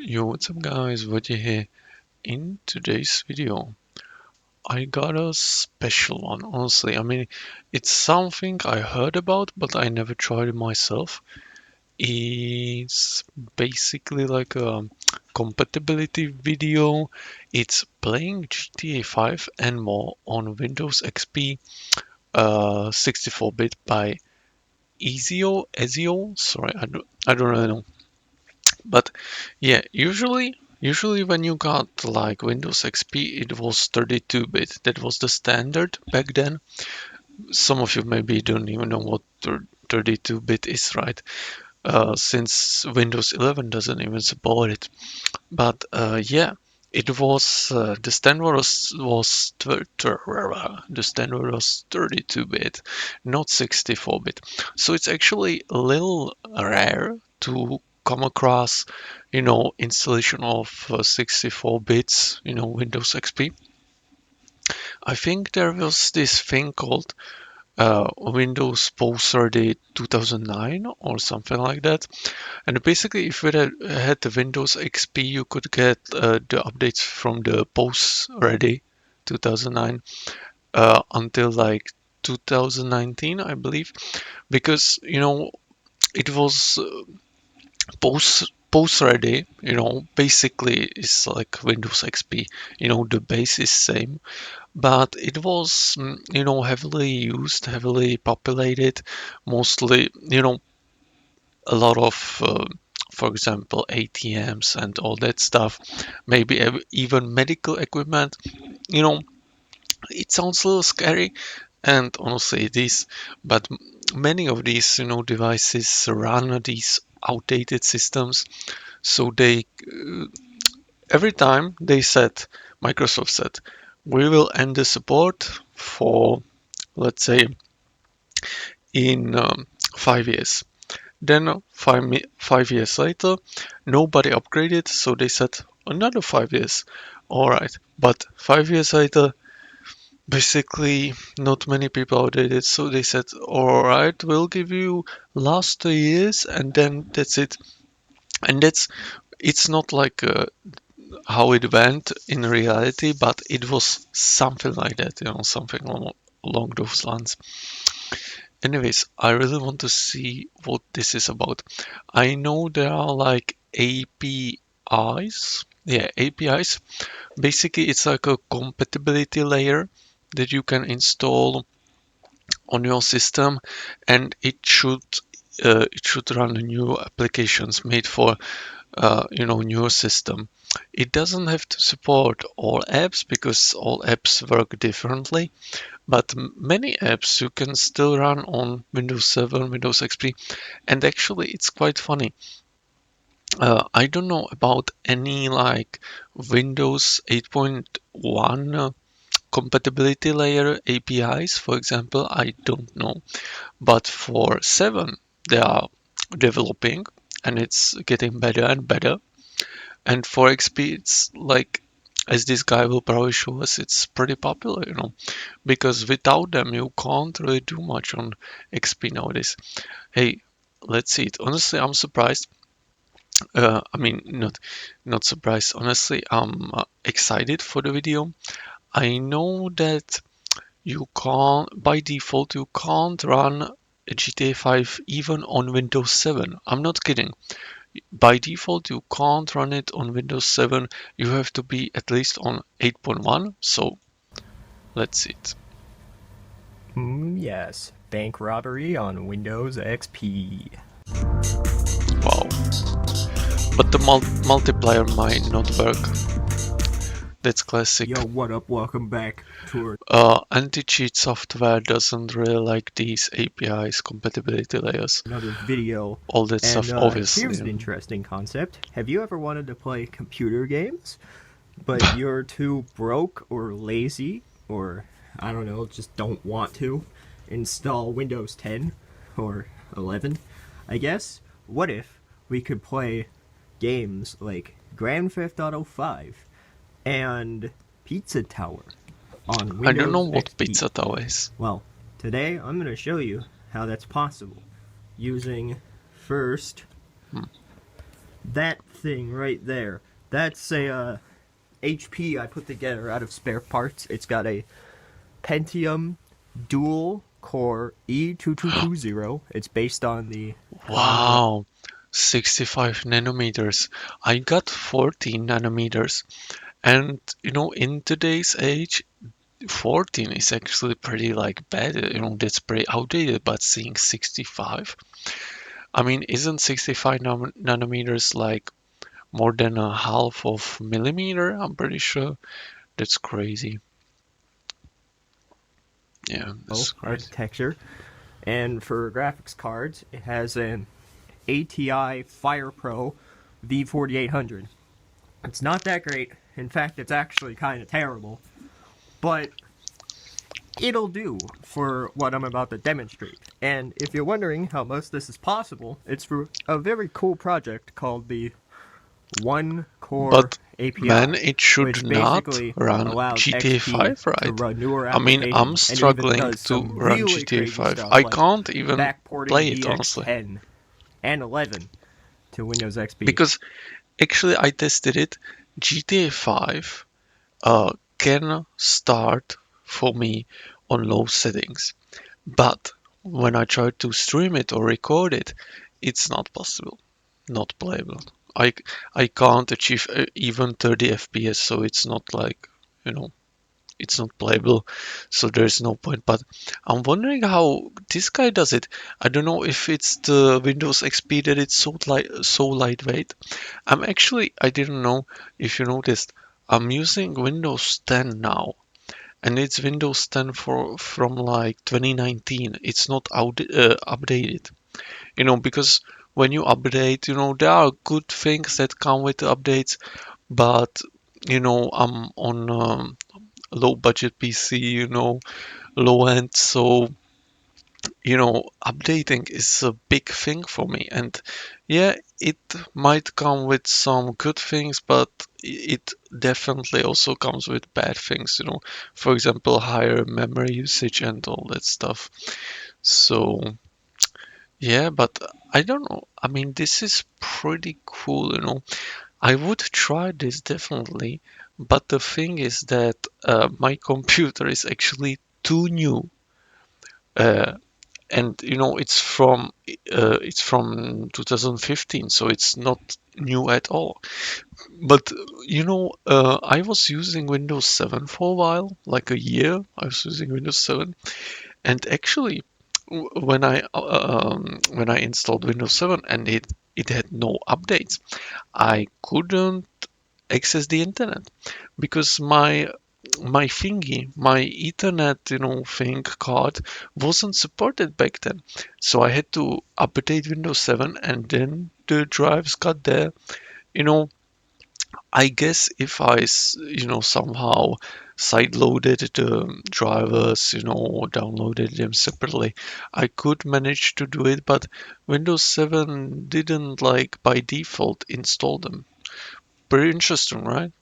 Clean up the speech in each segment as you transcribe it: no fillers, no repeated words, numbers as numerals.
Yo, what's up guys, Vojtech here. In today's video, I got a special one, honestly. I mean, it's something I heard about, but I never tried it myself. It's basically like a compatibility video. It's playing GTA 5 and more on Windows XP 64-bit by Ezio. Sorry, I don't really know. But yeah, usually when you got like Windows XP, it was 32-bit. That was the standard back then. Some of you maybe don't even know what 32-bit is, right? Since Windows 11 doesn't even support it. But yeah, it was the standard the standard was 32-bit, not 64-bit. So it's actually a little rare to come across, installation of 64 bits, Windows XP. I think there was this thing called Windows Post Ready 2009 or something like that. And basically, if you had the Windows XP, you could get the updates from the Post Ready 2009 until like 2019, I believe, because it was post ready, basically is like Windows XP. The base is same, but it was heavily used, heavily populated, mostly a lot of for example ATMs and all that stuff, maybe even medical equipment. you know it sounds a little scary, and honestly it is, but many of these devices run these outdated systems. So they every time they said, Microsoft said, we will end the support for, let's say, in 5 years. Then 5 years later, nobody upgraded, so they said another 5 years. All right, but 5 years later, basically not many people updated, so they said, all right, we'll give you last 2 years, and then that's it. And it's not like how it went in reality, but it was something like that, something along those lines. Anyways, I really want to see what this is about. I know there are like APIs. Yeah, APIs. Basically, it's like a compatibility layer that you can install on your system, and it should run new applications made for newer system. It doesn't have to support all apps because all apps work differently, but many apps you can still run on Windows 7, Windows XP, and actually it's quite funny. I don't know about any like Windows 8.1 compatibility layer APIs, for example. I don't know, but for 7 they are developing, and it's getting better and better. And for XP, it's like, as this guy will probably show us, it's pretty popular, because without them, you can't really do much on XP nowadays. Hey, let's see it. Honestly, I'm surprised. I mean, not surprised. Honestly, I'm excited for the video. I know that you can't, by default, you can't run GTA 5 even on Windows 7. I'm not kidding. By default, you can't run it on Windows 7. You have to be at least on 8.1. So let's see it. Yes, bank robbery on Windows XP. Wow. But the multiplier might not work. That's classic. Yo, what up? Welcome back to Anti-cheat software doesn't really like these APIs, compatibility layers, another video. all that And stuff, obviously. here's an interesting concept. Have you ever wanted to play computer games, but you're too broke or lazy, or I don't know, just don't want to install Windows 10 or 11, I guess? What if we could play games like Grand Theft Auto 5 and Pizza Tower on Windows I don't know what XP? Pizza Tower is. Well, today I'm going to show you how that's possible using first that thing right there, that's a HP I put together out of spare parts. It's got a Pentium dual core E2220. It's based on the Wow, 65 nanometers. I got 14 nanometers. And in today's age, 14 is actually pretty like bad. That's pretty outdated, but seeing 65. I mean, isn't 65 nanometers like more than a half of millimeter? I'm pretty sure. That's crazy. Yeah, that's crazy. architecture. And for graphics cards, it has an ATI FirePro V4800. It's not that great. In fact, it's actually kind of terrible. But it'll do for what I'm about to demonstrate. And if you're wondering how most of this is possible, it's for a very cool project called the One Core But API, man, it should which not basically run allows GTA XP 5, to right? run newer I mean, I'm applications and even struggling does to some run really GTA crazy 5. stuff I like can't even backporting play it, honestly. DX10 and 11 to Windows XP. Because actually, I tested it. GTA 5 can start for me on low settings. But when I try to stream it or record it, it's not possible. Not playable. I, I can't achieve even 30 FPS, so it's not like, you know, it's not playable, so there's no point. But I'm wondering how this guy does it. I don't know if it's the Windows XP that it's so lightweight. I didn't know if you noticed. I'm using Windows 10 now, and it's Windows 10 from like 2019. It's not updated. Because when you update, there are good things that come with the updates, but I'm on low budget PC, low end. So, updating is a big thing for me. And yeah, it might come with some good things, but it definitely also comes with bad things, for example, higher memory usage and all that stuff. So, yeah, but I don't know. I mean, this is pretty cool, I would try this definitely, but the thing is that my computer is actually too new, uh, and it's from 2015, so it's not new at all. But I was using Windows 7 for a while, like a year. I was using Windows 7, and actually, when I installed Windows 7 and it had no updates, I couldn't access the internet because my Ethernet, thing card wasn't supported back then. So I had to update Windows 7 and then the drives got there. You know, I guess if somehow sideloaded the drivers, or downloaded them separately, I could manage to do it, but Windows 7 didn't like by default install them. Pretty interesting, right?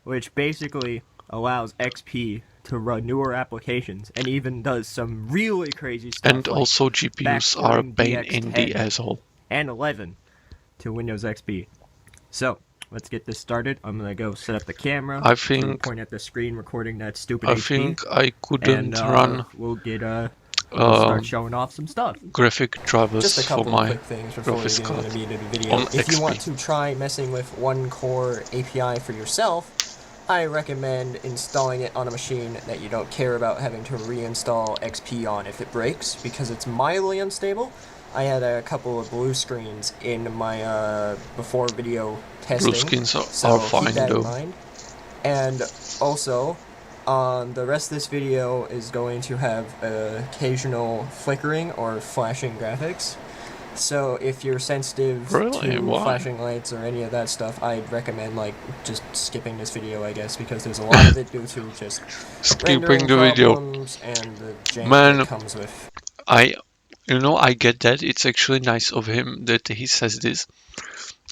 which basically allows XP to run newer applications and even does some really crazy stuff And like also GPUs are a backporting pain in the DX10 asshole. and 11 to Windows XP. So, let's get this started. I'm going to go set up the camera. I to think point at the screen recording that stupid I HP. think I couldn't And run we'll start showing off some stuff. graphic drivers Just a for couple of my quick things before we graphics get into card the meat of the video. on If you XP. want to try messing with One Core API for yourself, I recommend installing it on a machine that you don't care about having to reinstall XP on if it breaks, because it's mildly unstable. I had a couple of blue screens in my before video testing, Blue screens so are keep fine that in though. mind. And also, the rest of this video is going to have occasional flickering or flashing graphics. So if you're sensitive Really? to Why? flashing lights or any of that stuff, I'd recommend just skipping this video, I guess, because there's a lot of it due to just Skipping rendering the video. problems and the jank Man, that comes with. I get that. It's actually nice of him that he says this.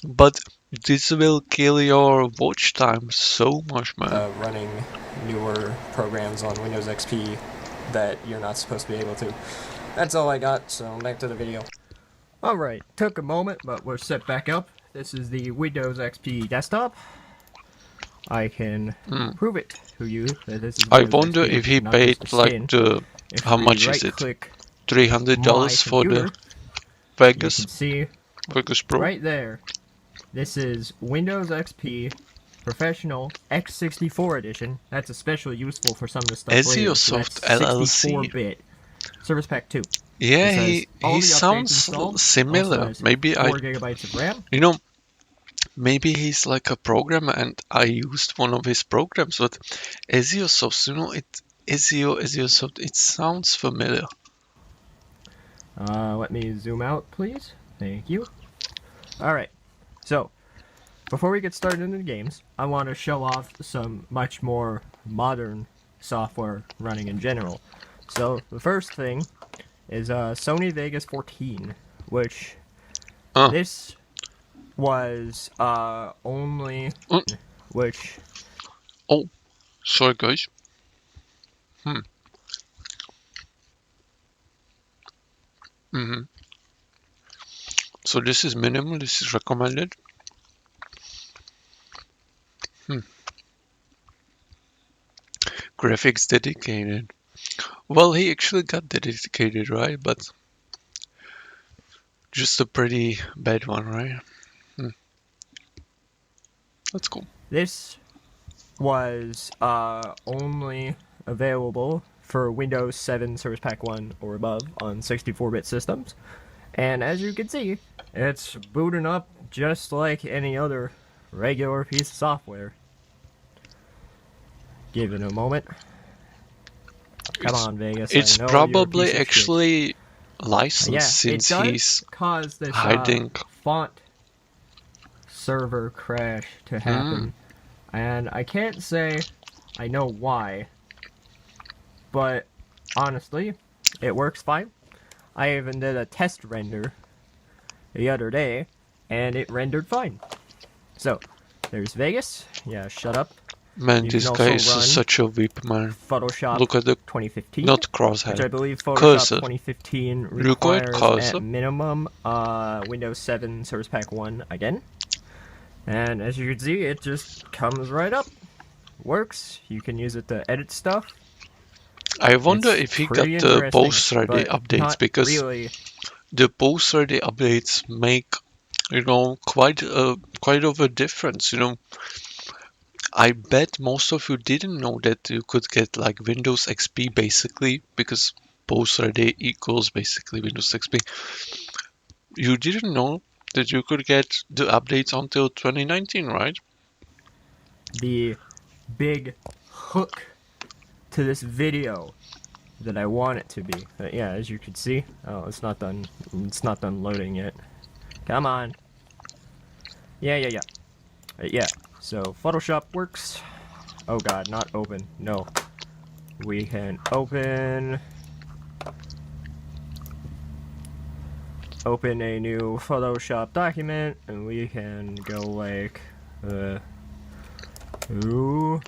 But this will kill your watch time so much, man. Running newer programs on Windows XP that you're not supposed to be able to. That's all I got, so back to the video. Alright, took a moment, but we're set back up. This is the Windows XP desktop. I can prove it to you that this is I Windows wonder XP, if he not paid just a like skin. the If how we much is it? right-click $300 for the you Vegas can see Pro. right there. This is Windows XP Professional x64 edition. That's especially useful for some of the stuff later. So Asiosoft that's LLC. 64-bit. Service Pack 2. Yeah, It says all he the updates sounds installed. similar. Also has Maybe 4 gigabytes of RAM. you know, maybe he's like a programmer and I used one of his programs, but Asiosoft, Asiosoft, it sounds familiar. Let me zoom out, please. Thank you. Alright, so, before we get started into the games, I want to show off some much more modern software running in general. So, the first thing is Sony Vegas 14, which this was only... which... Oh, sorry guys. So this is minimal, this is recommended. Graphics dedicated. Well, he actually got dedicated, right? But just a pretty bad one, right? That's cool. This was only available for Windows 7 Service Pack 1 or above on 64-bit systems. And as you can see, it's booting up just like any other regular piece of software. Give it a moment. Come on, Vegas. It's I know probably you're a piece of actually shit. licensed since it does he's cause this hiding. font server crash to happen. And I can't say I know why, but honestly, it works fine. I even did a test render the other day, and it rendered fine. So, there's Vegas. Yeah, shut up. Man, You this can guy also is run such a whip, man. Photoshop Look at the 2015, not which I crosshair. believe Photoshop Cursor. 2015 Look at requires cursor. at minimum Windows 7 Service Pack 1 again. And as you can see, it just comes right up. Works. You can use it to edit stuff. I wonder It's if he got pretty the interesting, post-ready but updates, not because really. the post-ready updates make, quite of a difference. I bet most of you didn't know that you could get like Windows XP basically, because post-ready equals basically Windows XP. You didn't know that you could get the updates until 2019, right? The big hook to this video that I want it to be. But yeah, as you can see, oh, it's not done. It's not done loading yet. Come on. Yeah. Yeah. So Photoshop works. Oh God, not open. No. We can open a new Photoshop document, and we can go like ooh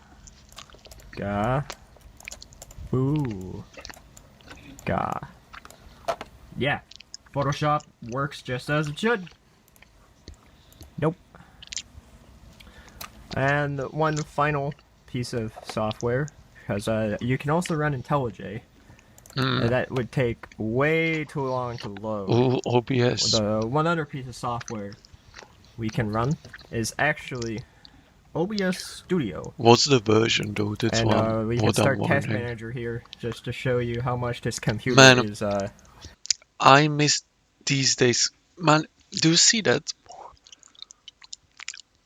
ga ooh ga. Yeah, Photoshop works just as it should. Nope. And one final piece of software, because you can also run IntelliJ. That would take way too long to load. Ooh, OBS. The one other piece of software we can run is actually OBS Studio. What's the version though? That's And we can what I'm start Test wondering. Manager here, just to show you how much this computer Man, is... I miss these days. Man, do you see that?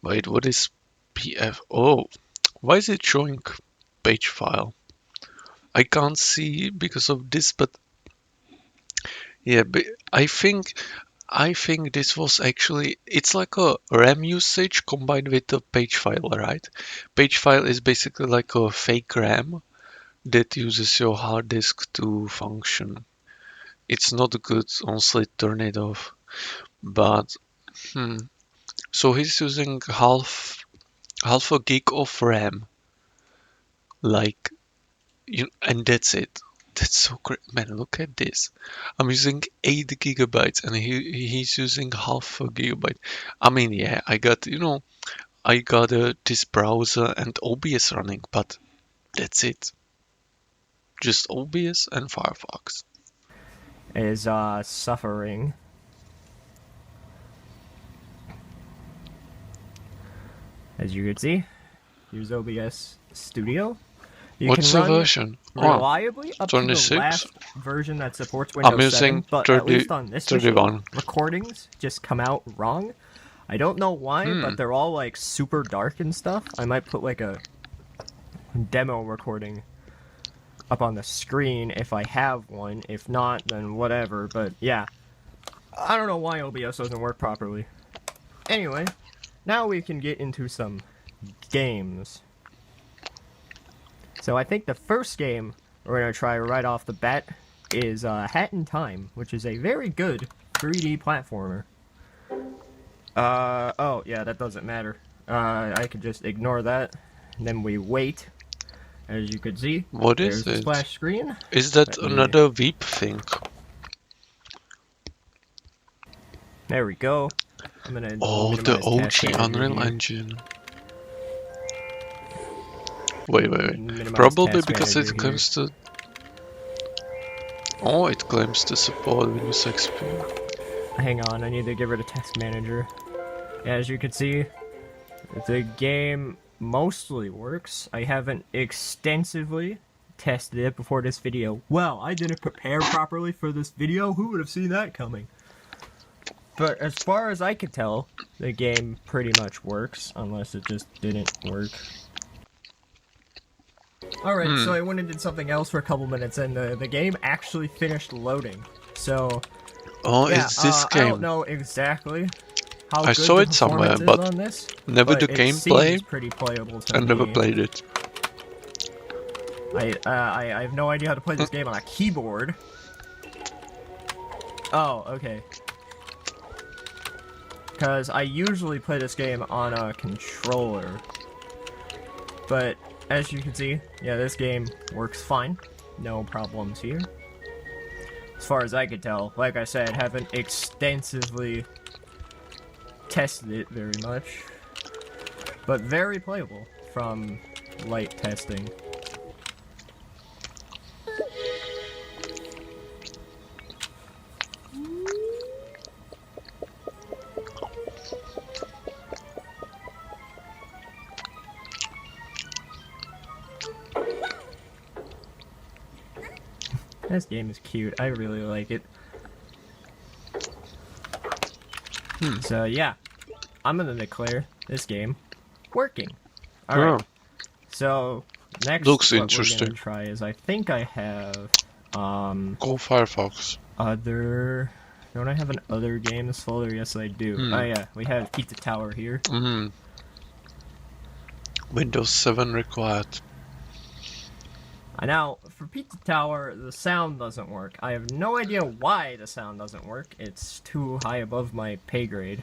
Wait, what is PF? Oh, why is it showing page file? I can't see because of this, but yeah, but I think this was actually, it's like a RAM usage combined with a page file, right? Page file is basically like a fake RAM that uses your hard disk to function. It's not good, honestly, turn it off. But so he's using half a gig of RAM, like and that's it. That's so great, man. Look at this. I'm using 8 gigabytes, and he's using half a gigabyte. I mean, yeah, I got this browser and OBS running, but that's it. Just OBS and Firefox. Is suffering. As you can see, use OBS Studio. What's the version? Reliably up to 26? the last version that supports Windows I'm using 7, but 30, at least on this 31. machine, recordings just come out wrong. I don't know why, but they're all like super dark and stuff. I might put like a demo recording up on the screen if I have one. If not, then whatever. But yeah, I don't know why OBS doesn't work properly. Anyway, now we can get into some games. So I think the first game we're going to try right off the bat is Hat in Time, which is a very good 3D platformer. Oh, yeah, that doesn't matter. I could just ignore that. And then we wait. As you can see, What there's is the it? splash screen. Is that Let me- another Veep thing? There we go. I'm gonna Oh, the minimize Task OG Manager Unreal here. Engine. Wait. Minimize Probably Task because Manager it claims to... Oh, it claims to support Windows XP. Hang on, I need to get rid of Task Manager. As you can see, the game mostly works. I haven't extensively tested it before this video. Well, I didn't prepare properly for this video. Who would have seen that coming? But as far as I can tell, the game pretty much works, unless it just didn't work. Alright, so I went and did something else for a couple minutes, and the game actually finished loading. So, Oh, yeah, it's this I don't game. know exactly how I good saw the it somewhere, performance is but on this, never but the it gameplay. seems pretty playable to I never me. played it. I have no idea how to play this game on a keyboard. Oh, okay. Because I usually play this game on a controller. But, as you can see, yeah, this game works fine. No problems here. As far as I can tell, like I said, haven't extensively tested it very much. But very playable from light testing. This game is cute. I really like it. So yeah, I'm gonna declare this game working. Alright. So next Looks what interesting. we're gonna try is I think I have Go Firefox. other. Don't I have an other games folder? Yes, I do. Oh yeah, we have Pizza Tower here. Windows 7 required. Now, for Pizza Tower, the sound doesn't work. I have no idea why the sound doesn't work. It's too high above my pay grade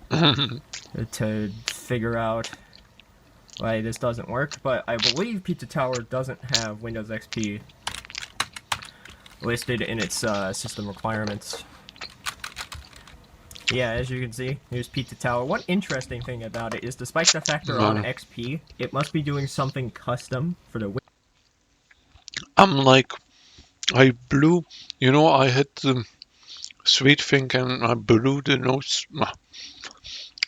to figure out why this doesn't work, but I believe Pizza Tower doesn't have Windows XP listed in its system requirements. Yeah, as you can see, here's Pizza Tower. One interesting thing about it is, despite the fact they're on XP, it must be doing something custom for the I'm like, I blew, I had the sweet thing and I blew the nose.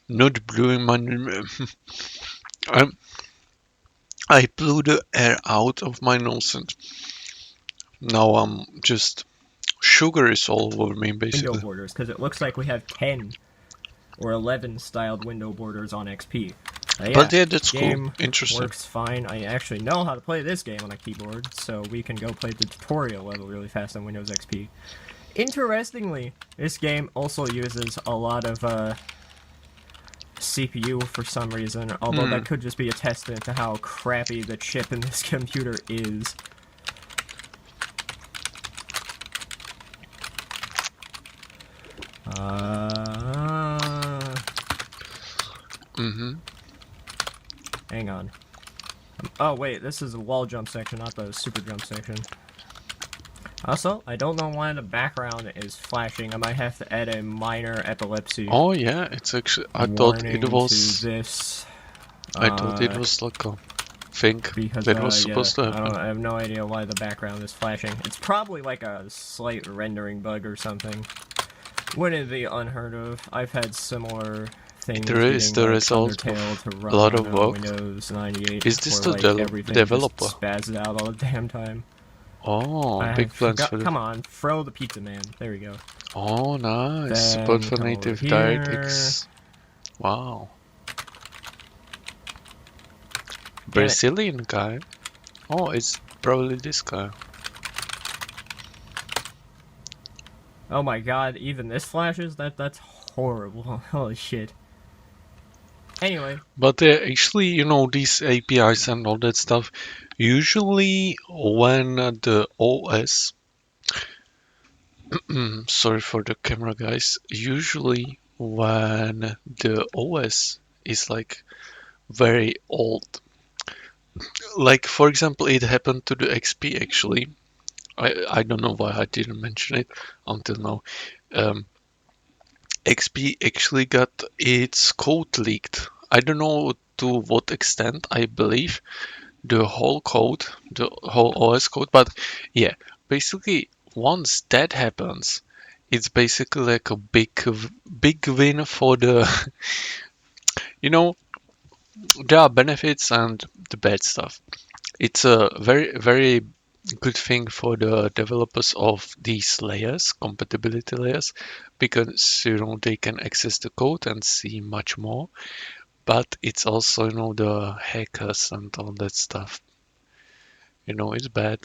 Not blowing my. I blew the air out of my nose and now I'm just. Sugar is all over me, basically. window borders, because it looks like we have 10 or 11 styled window borders on XP. But yeah, that's game cool. Interesting. Works fine. I actually know how to play this game on a keyboard, so we can go play the tutorial level really fast on Windows XP. Interestingly, this game also uses a lot of CPU for some reason, although that could just be a testament to how crappy the chip in this computer is. Hang on. Oh wait, this is a wall jump section, not the super jump section. Also, I don't know why the background is flashing. I might have to add a minor epilepsy Oh yeah, it's actually. I thought warning it was. to this. I thought it was like a thing Because that was supposed to happen. I have no idea why the background is flashing. It's probably like a slight rendering bug or something. Wouldn't be unheard of. I've had similar things. There is the result of to run a lot on of work. Windows 98. Is this where, the like, everything developer? just spazzes out all the damn time. Oh, I big plans forgot- for this. Come on, throw the pizza man. There we go. Oh, nice. Then Support for come native over DirectX. Wow. Brazilian guy. Oh, it's probably this guy. Oh my god, even this flashes? That's horrible. Holy shit. Anyway, But actually, you know, these APIs and all that stuff, usually when the OS, sorry for the camera guys, usually when the OS is like very old, like for example, it happened to the XP actually. I don't know why I didn't mention it until now. XP actually got its code leaked. I don't know to what extent. I believe the whole code, the whole OS code, but yeah, basically once that happens, it's basically like a big win for the. You know, there are benefits and the bad stuff. It's a very good thing for the developers of these layers, compatibility layers, because you know they can access the code and see much more. But it's also, you know, the hackers and all that stuff. You know, it's bad.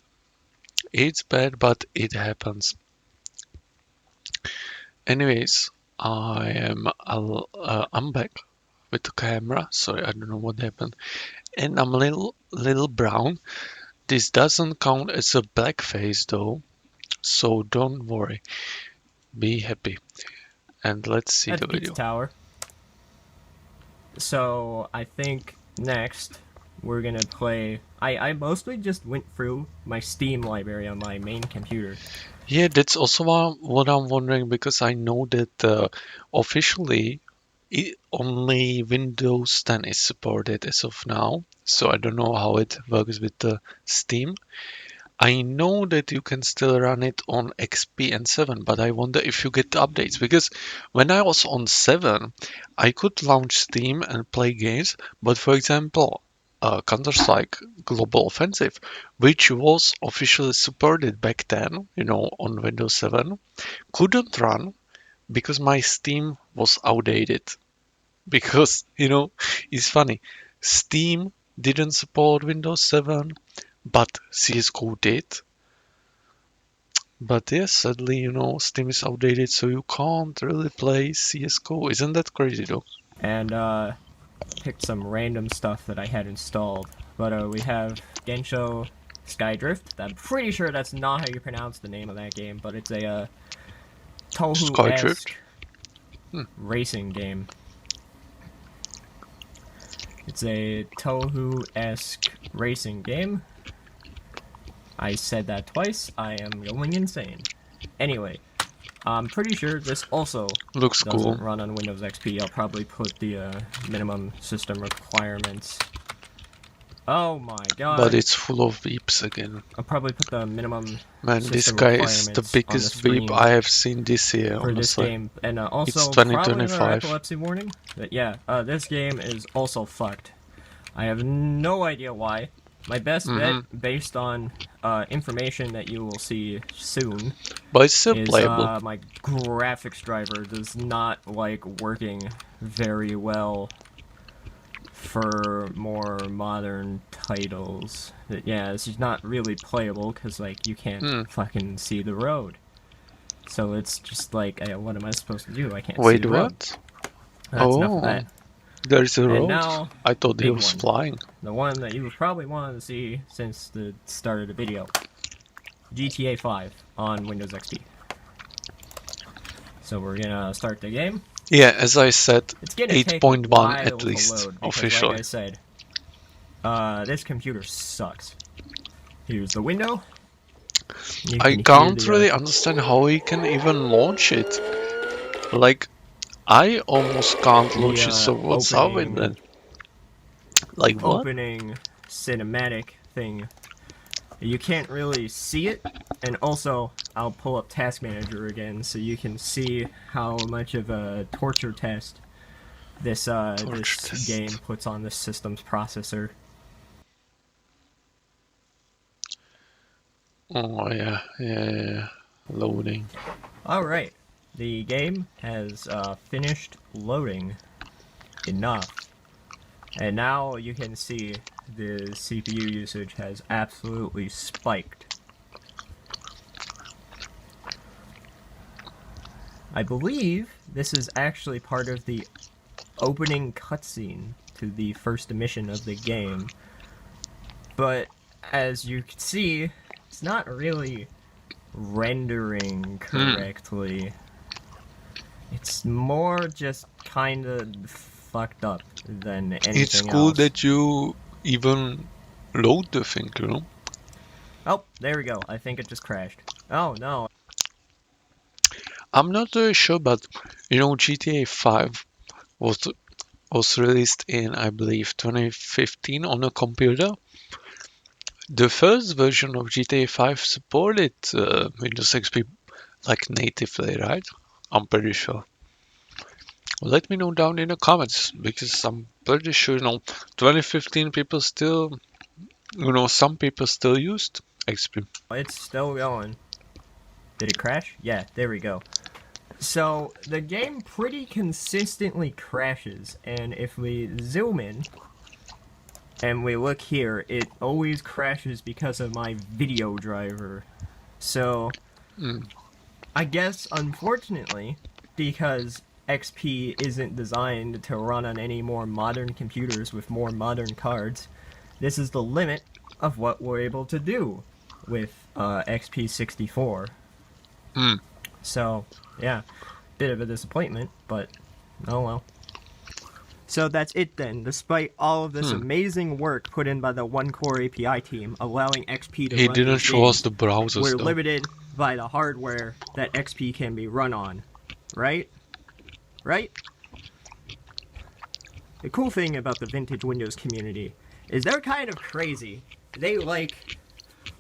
It's bad, but it happens. Anyways, I'm back with the camera. Sorry, I don't know what happened, and I'm a little brown. This doesn't count as a blackface though, so don't worry. Be happy. And let's see that's the Pizza video. Tower. So, I think next we're gonna play... I mostly just went through my Steam library on my main computer. Yeah, that's also what I'm wondering, because I know that officially only Windows 10 is supported as of now. So I don't know how it works with the Steam. I know that you can still run it on XP and 7, but I wonder if you get updates, because when I was on 7, I could launch Steam and play games, but for example, Counter-Strike Global Offensive, which was officially supported back then, you know, on Windows 7, couldn't run because my Steam was outdated. Because, you know, it's funny, Steam didn't support Windows 7, but CSGO did. But yes, sadly, you know, Steam is outdated, so you can't really play CSGO. Isn't that crazy though? And, picked some random stuff that I had installed. But, we have Gensho Skydrift. I'm pretty sure that's not how you pronounce the name of that game, but it's a, Tohu-esque racing game. It's a Tohu-esque racing game. I said that twice. I am going insane. Anyway, I'm pretty sure this also Looks doesn't cool. run on Windows XP. I'll probably put the minimum system requirements. Oh my god. But it's full of weeps again. I'll probably put the minimum Man, this system guy is the requirements biggest on the weep screen I have seen this year, for this honestly. game. And also, It's probably another 2025. epilepsy warning. But yeah, this game is also fucked. I have no idea why. My best bet, based on information that you will see soon, But it's still is playable. my graphics driver does not like working very well for more modern titles. Yeah, this is not really playable because like you can't fucking see the road. So it's just like, what am I supposed to do? I can't see Wait, the road. what? That's enough of that. There's a And road? now, I thought he big was one. flying. The one that you probably wanted to see since the start of the video. GTA 5 on Windows XP. So we're gonna start the game. Yeah, as I said, It's gonna take a 8.1 while at to least, load because, officially. like I said, this computer sucks. Here's the window. You I can hear can't the, really understand how he can even launch it. Like, I almost can't launch it, so what's up with that? Like, what? opening cinematic thing. You can't really see it, and also I'll pull up Task Manager again so you can see how much of a torture test this test. game puts on the system's processor. Oh, yeah. Loading. Alright, the game has finished loading enough. And now you can see the CPU usage has absolutely spiked. I believe this is actually part of the opening cutscene to the first mission of the game. But as you can see, it's not really rendering correctly. It's more just kind of fucked up than anything It's cool else. that you even load the thing, you know? Oh, there we go. I think it just crashed. Oh, no. I'm not very sure, but you know, GTA 5 was released in, I believe, 2015 on a computer. The first version of GTA 5 supported Windows XP like natively, right? I'm pretty sure. Let me know down in the comments, because I'm pretty sure, you know, 2015 people still, you know, some people still used XP. It's still going. Did it crash? Yeah, there we go. So, the game pretty consistently crashes, and if we zoom in, and we look here, it always crashes because of my video driver. So, I guess, unfortunately, because XP isn't designed to run on any more modern computers with more modern cards, this is the limit of what we're able to do with XP64. So, yeah, bit of a disappointment, but oh well. So that's it then. Despite all of this amazing work put in by the One Core API team, allowing XP to He run didn't these show us games, the browsers we're though. limited by the hardware that XP can be run on. Right? Right? The cool thing about the vintage Windows community is they're kind of crazy. They like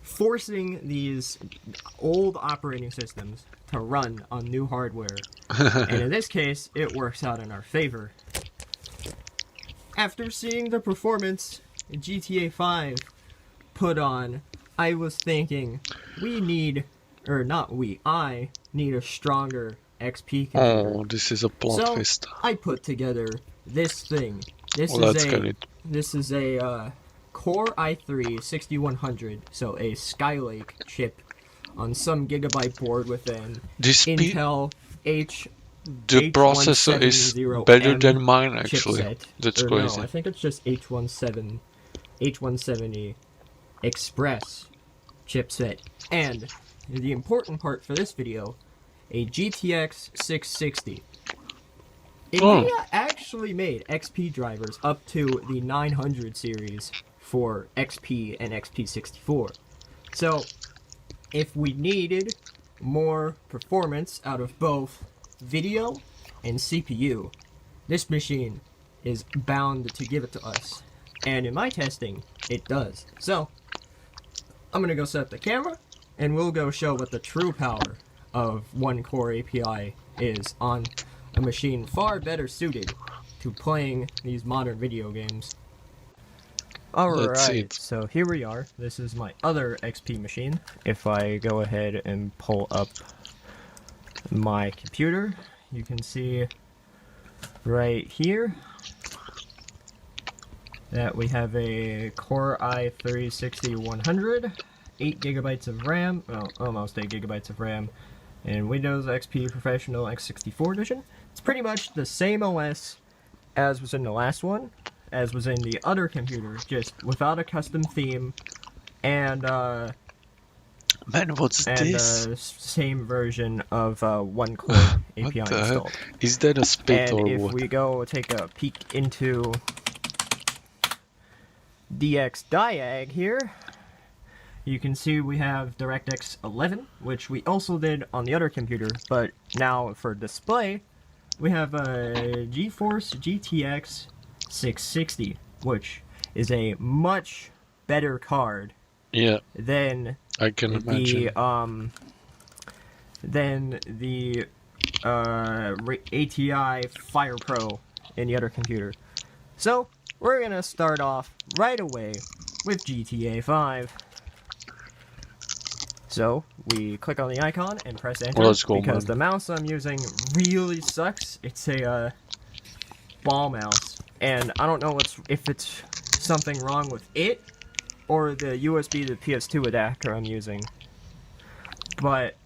forcing these old operating systems to run on new hardware. And in this case, it works out in our favor. After seeing the performance GTA 5 put on, I was thinking, I need a stronger XP computer. Oh, this is a plot So, twist. I put together this thing. This is a Core i3 6100, so a Skylake chip on some gigabyte board with an Intel The processor is better than mine, actually. chipset. That's or crazy. No, I think it's just H170 Express chipset. And the important part for this video, a GTX 660. NVIDIA actually made XP drivers up to the 900 series for XP and XP64. So, if we needed more performance out of both video and CPU, this machine is bound to give it to us. And in my testing, it does. So, I'm gonna go set up the camera, and we'll go show what the true power of One Core API is on a machine far better suited to playing these modern video games. Alright, so here we are. This is my other XP machine. If I go ahead and pull up my computer, you can see right here that we have a Core i3 6100, 8 gigabytes of RAM, well, almost 8 gigabytes of RAM, and Windows XP Professional x64 edition. It's pretty much the same OS as was in the last one, as was in the other computer, just without a custom theme, and Man, what's this? Same version of One Core API installed. Is that a spit and or if what? we go take a peek into DXDiag here, you can see we have DirectX 11, which we also did on the other computer, but now for display, we have a GeForce GTX 660, which is a much better card Yeah, than I can imagine. the ATI Fire Pro in the other computer. So we're gonna start off right away with GTA 5. So we click on the icon and press enter, Let's go, because man. the mouse I'm using really sucks. It's a ball mouse, and I don't know if it's something wrong with it or the USB to PS2 adapter I'm using. But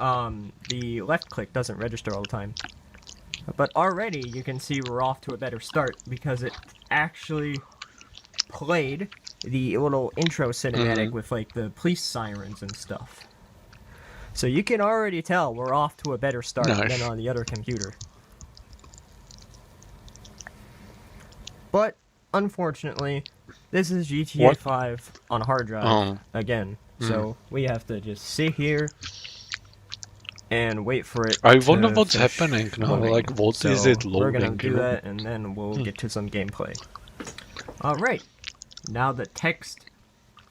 the left click doesn't register all the time. But already you can see we're off to a better start, because it actually played the little intro cinematic with like the police sirens and stuff. So you can already tell we're off to a better start Nice. than on the other computer. But unfortunately, this is GTA What? 5 on hard drive Oh. again. So we have to just sit here and wait for it. I wonder to what's finish happening now. loading. Like, what is So it We're gonna loading, do you know? that, and then we'll get to some gameplay. All right. Now the text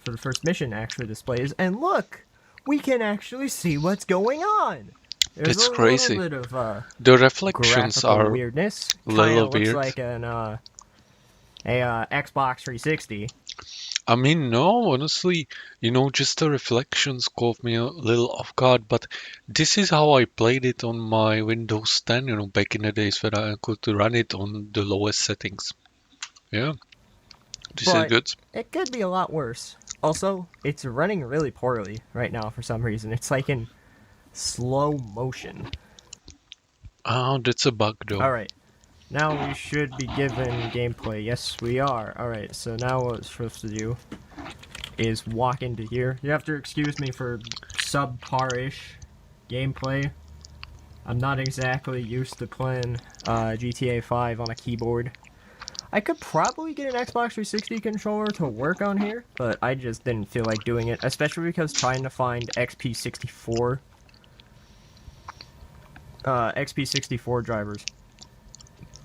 for the first mission actually displays, and look, we can actually see what's going on. There's It's a crazy. little bit of The reflections graphical are weirdness. a little Kinda looks weird. like an Xbox 360. I mean, no, honestly, just the reflections caught me a little off guard, but this is how I played it on my Windows 10, back in the days when I could run it on the lowest settings. Yeah, this is But good. it could be a lot worse. Also, it's running really poorly right now for some reason. It's like in slow motion. Oh, that's a bug though. Alright, now we should be given gameplay. Yes, we are. Alright, so now what we're supposed to do is walk into here. You have to excuse me for subpar-ish gameplay. I'm not exactly used to playing GTA 5 on a keyboard. I could probably get an Xbox 360 controller to work on here, but I just didn't feel like doing it, especially because trying to find XP64 drivers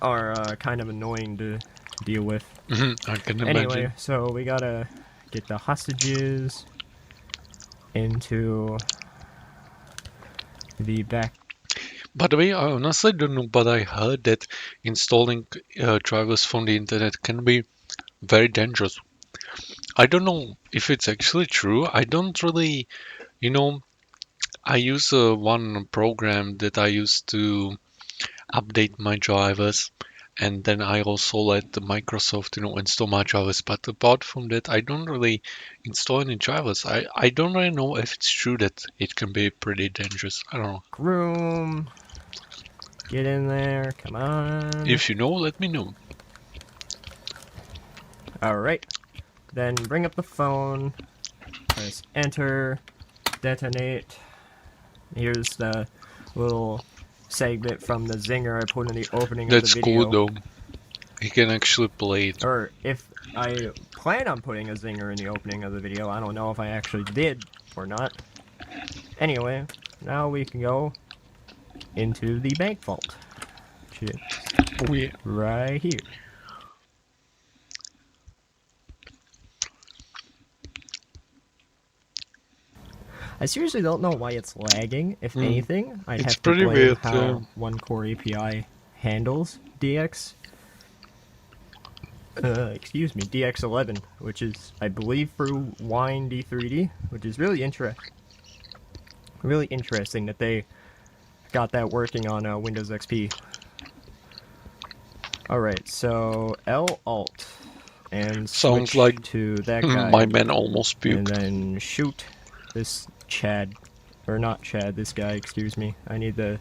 are kind of annoying to deal with. I can imagine. Anyway, so we gotta get the hostages into the back. By the way, I honestly don't know, but I heard that installing drivers from the internet can be very dangerous. I don't know if it's actually true. I don't really, I use one program that I use to update my drivers, and then I also let the Microsoft, install my drivers. But apart from that, I don't really install any drivers. I don't really know if it's true that it can be pretty dangerous. I don't know. Room. Get in there, come on. If you know, let me know. Alright. Then bring up the phone. Press enter. Detonate. Here's the little segment from the zinger I put in the opening That's of the video. cool though. He can actually play it. Or if I plan on putting a zinger in the opening of the video, I don't know if I actually did or not. Anyway, now we can go into the bank vault. Which is Oh yeah. right here. I seriously don't know why it's lagging. If anything, I'd It's have to pretty blame weird, how yeah. one core API handles DX. DX11, which is, I believe, through Wine D3D, which is really interesting that they got that working on Windows XP. Alright, so L Alt and Sounds switch like to that guy. my man almost And puked. then shoot this Chad, or not Chad, this guy, excuse me. I need to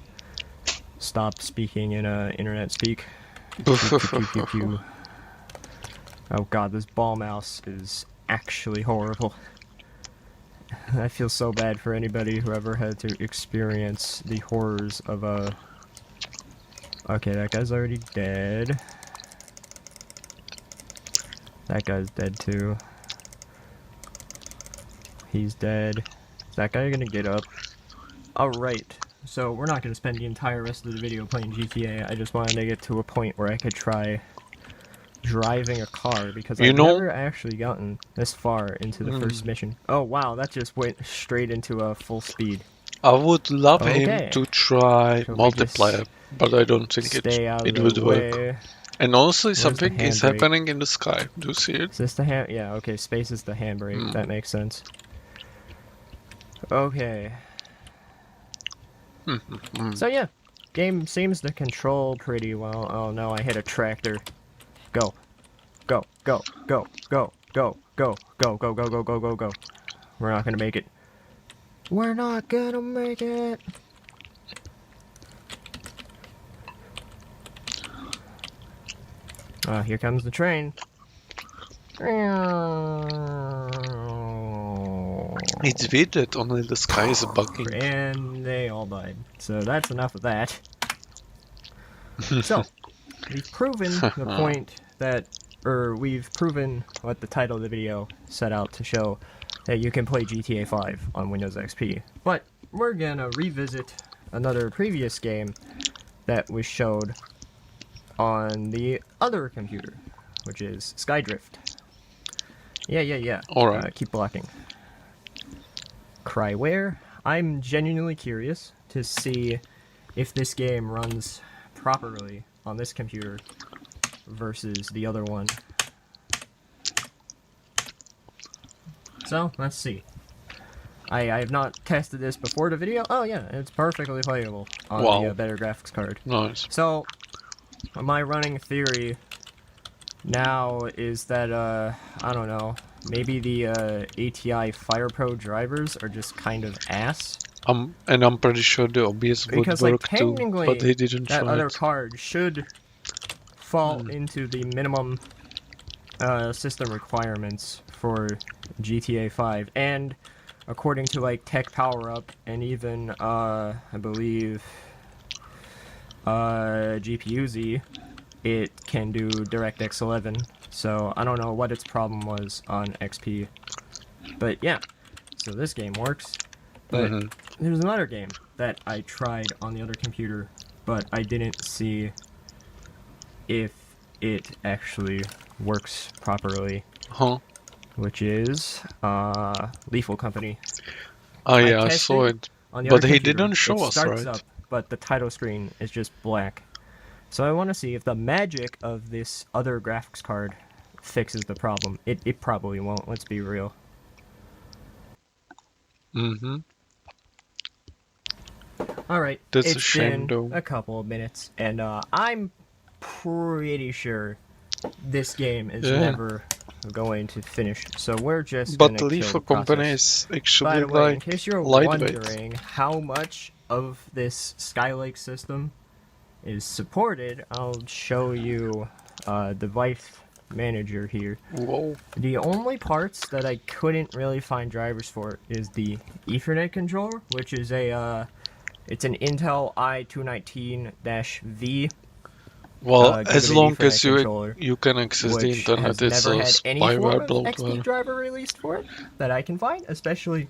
stop speaking in internet speak. Pew, pew, pew, pew, pew. Oh god, this ball mouse is actually horrible. I feel so bad for anybody who ever had to experience the horrors of a... Okay, that guy's already dead. That guy's dead too. He's dead. Is that guy gonna get up? Alright, so we're not gonna spend the entire rest of the video playing GTA. I just wanted to get to a point where I could try driving a car, because I've never actually gotten this far into the first mission. Oh wow, that just went straight into a full speed. I would love him Okay. to try So we multiplayer, but I don't think Stay out it of would the work. way. And also the something is handbrake? happening in the sky. Do you see it? Is this the hand? Yeah, okay, space is the handbrake. That makes sense. Okay. So yeah, game seems to control pretty well. Oh no, I hit a tractor. Go. Go, go, go, go, go, go, go, go, go, go, go, go, go. We're not gonna make it. We're not gonna make it! Here comes the train. It's weird that only the sky is bugging. And they all died. So that's enough of that. So, we've proven the point that, or we've proven what the title of the video set out to show, that you can play GTA 5 on Windows XP. But we're gonna revisit another previous game that was showed on the other computer, which is Skydrift. Yeah. Alright. Keep blocking. Cryware. I'm genuinely curious to see if this game runs properly on this computer versus the other one. So, let's see. I have not tested this before the video. Oh yeah, it's perfectly playable on the better graphics card. Nice. So, my running theory now is that, I don't know, maybe the ATI Fire Pro drivers are just kind of ass. And I'm pretty sure the OBS would Because, work like, too, technically, but they didn't that show other it. card should fall into the minimum system requirements for GTA 5, and according to like Tech Power Up and even I believe GPU-Z, it can do DirectX 11. So I don't know what its problem was on XP, but yeah. So this game works. But there's another game that I tried on the other computer, but I didn't see if it actually works properly. Huh? Which is Lethal Company. Oh yeah, I saw it. On the But other he computer. didn't show It us, starts right? up, but the title screen is just black. So I want to see if the magic of this other graphics card fixes the problem. It probably won't, let's be real. Alright, That's a it's shame, been though. a couple of minutes, and I'm pretty sure this game is never going to finish, so we're just But gonna Lethal kill the Company process. is actually By the way, in like case you're lightweight. wondering how much of this Skylake system is supported, I'll show you device manager here. Whoa. The only parts that I couldn't really find drivers for is the Ethernet controller, which is a it's an Intel i219-V. Well, as gigabit long Ethernet as controller, you can access the which internet, has it's never a had any form spyware of XP bloatware. driver released for it that I can find, especially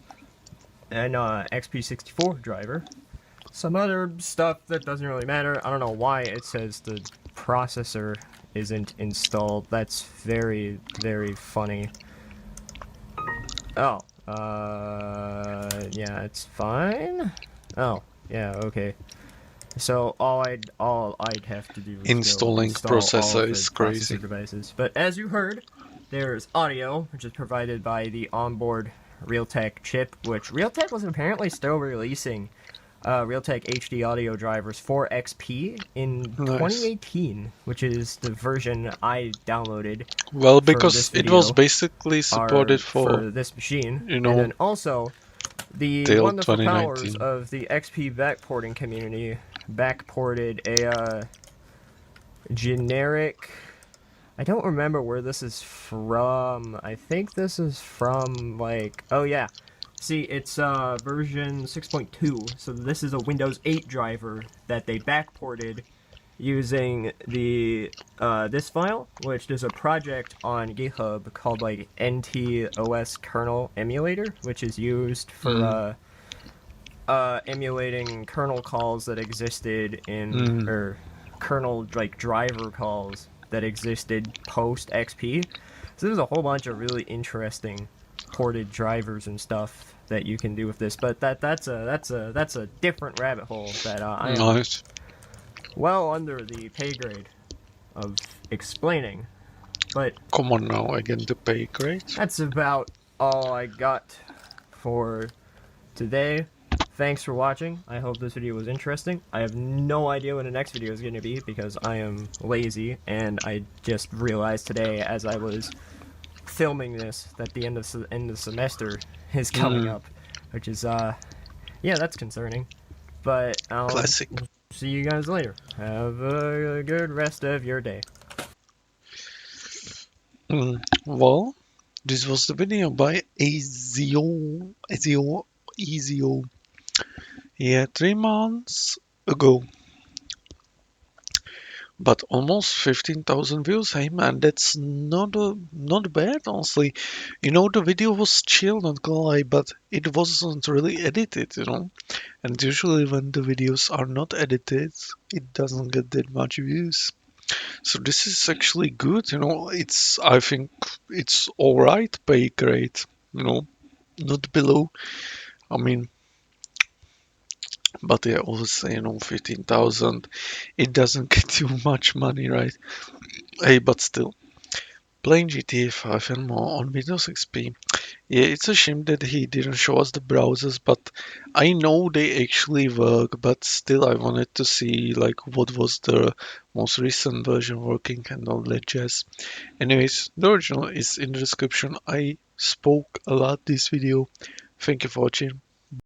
an XP64 driver. Some other stuff that doesn't really matter. I don't know why it says the processor isn't installed. That's very, very funny. Oh, yeah, it's fine. Oh, yeah, okay. So all I'd have to do is Installing install all processor of the is crazy. processor devices. But as you heard, there's audio, which is provided by the onboard Realtek chip, which Realtek was apparently still releasing Realtek HD audio drivers for XP in 2018, which is the version I downloaded. Well, for because this it was video, basically supported for this machine, you know, and then also the till wonderful powers 2019. of the XP backporting community backported a generic. I don't remember where this is from. I think this is from like, oh yeah. See, it's version 6.2, so this is a Windows 8 driver that they backported using the this file, which is a project on GitHub called like NTOS kernel emulator, which is used for emulating kernel calls that existed in or kernel like driver calls that existed post XP. So there's a whole bunch of really interesting ported drivers and stuff that you can do with this, but that's a different rabbit hole that I am Nice. well under the pay grade of explaining. But Come on now, again the pay grade. that's about all I got for today. Thanks for watching. I hope this video was interesting. I have no idea when the next video is going to be because I am lazy, and I just realized today as I was filming this that the end of the semester is coming up, which is yeah, that's concerning. But I'll Classic. see you guys later. Have a good rest of your day. Well, this was the video by Ezio. Yeah, 3 months ago. But almost 15,000 views. Hey man, that's not bad, honestly. You know, the video was chill, not gonna lie, but it wasn't really edited, you know. And usually when the videos are not edited, it doesn't get that much views. So this is actually good, you know. I think it's alright pay grade, you know, not below. I mean, but yeah, obviously, you know, 15,000, it doesn't get you much money, right? Hey, but still, playing GTA 5 and more on Windows XP. Yeah, it's a shame that he didn't show us the browsers, but I know they actually work, but still I wanted to see like what was the most recent version working and all that jazz. Anyways, the original is in the description. I spoke a lot this video. Thank you for watching.